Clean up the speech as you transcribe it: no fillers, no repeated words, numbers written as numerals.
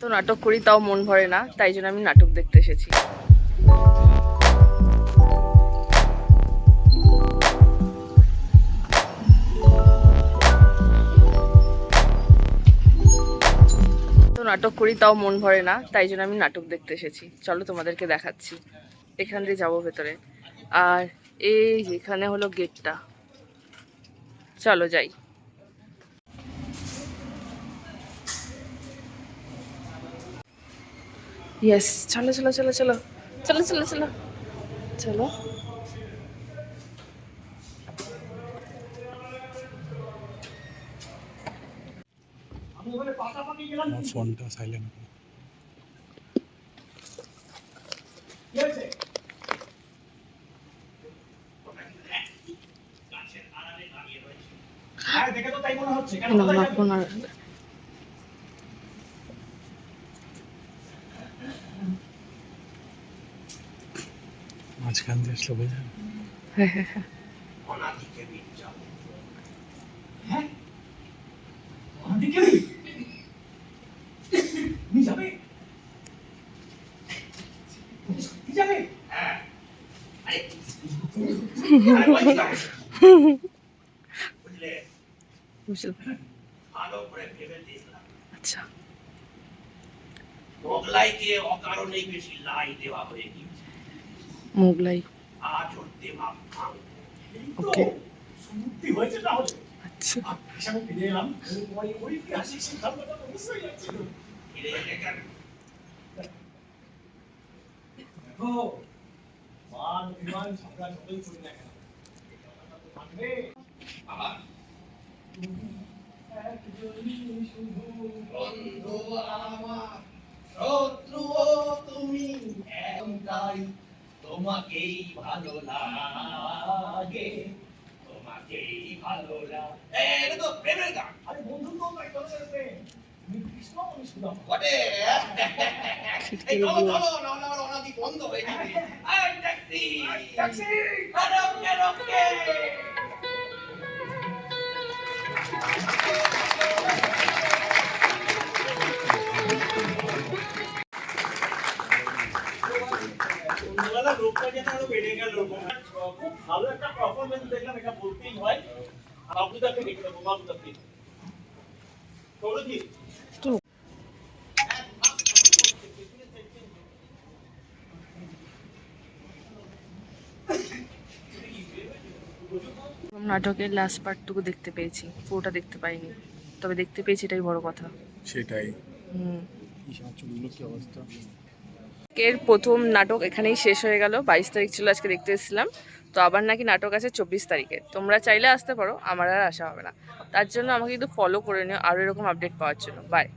তো নাটক করি তাও মন ভরে না, তাই জন্য আমি নাটক দেখতে এসেছি। তো নাটক করি তাও মন ভরে না, তাই জন্য আমি নাটক দেখতে এসেছি। চলো তোমাদেরকে দেখাচ্ছি। এখান দিয়ে যাবো ভেতরে। আর এই যেখানে হলো গেটটা, চলো যাই। ইয়েস, চলো চলো চলো চলো চলো চলো চলো চলো। আমার ফোনটা সাইলেন্ট করো। না, আমার ফোন আর মাঝখান দিয়ে আসলে বোঝা হ্যাঁ হ্যাঁ হ্যাঁ। আচ্ছা, মোগলাইকে অকারণেই বেশি লাই দেওয়া হয়ে গিয়েছে। মোগলাই। আজ ওর দেমাগ ভাঙ। ওকে, সমুদ্রি হয়েছে তাহলে। আচ্ছা। হিসাবে ফিরে এলাম। ওই ঐতিহাসিক সিদ্ধান্তটা অবশ্যই যাচ্ছিল। ফিরে এলে কেন? দেখো, মান অভিমান ঝগড়া যতই করি না কেন, এই কথাটা তো মানবে। বাবা, বন্ধু আমার, শত্রুও তুমি, এমনটাই তোমাকেই ভালো লাগে, তোমাকেই ভালো লাগে। এটা তো প্রেমের গান। আরে বন্ধু তো নাই, চলো প্রেম। তুমি কৃষ্ণ, আমি সুদামা। বটে। এই চলো চলো, নাহলে আমার অনাদি বন্ধ হয়ে যাবে। এই ট্যাক্সি, ট্যাক্সি, রোকে রোকে। সন্ধ্যাবেলা লোকটা যেন আরো বেড়ে গেল। খুব ভালো একটা পারফরমেন্স দেখলাম, এটা বলতেই হয়। বাবুদাকে দেখে দেবো, বাবুদাকে। সৌরজিৎ, নাটকের লাস্ট পার্টটুকু দেখতে পেয়েছি, পুরোটা দেখতে পাইনি, তবে দেখতে পেয়েছি, এটাই বড় কথা। সেটাই। হুম। কি আমার চুলগুলো কি অবস্থা। এর প্রথম নাটক এখানেই শেষ হয়ে গেল। 22 তারিখ ছিল, আজকে দেখতে এসেছিলাম। তো আবার নাকি নাটক আছে 24 তারিখে। তোমরা চাইলে আসতে পারো, আমার আর আসা হবে না। তার জন্য আমাকে কিন্তু ফলো করে নিও আরও এরকম আপডেট পাওয়ার জন্য। বাই।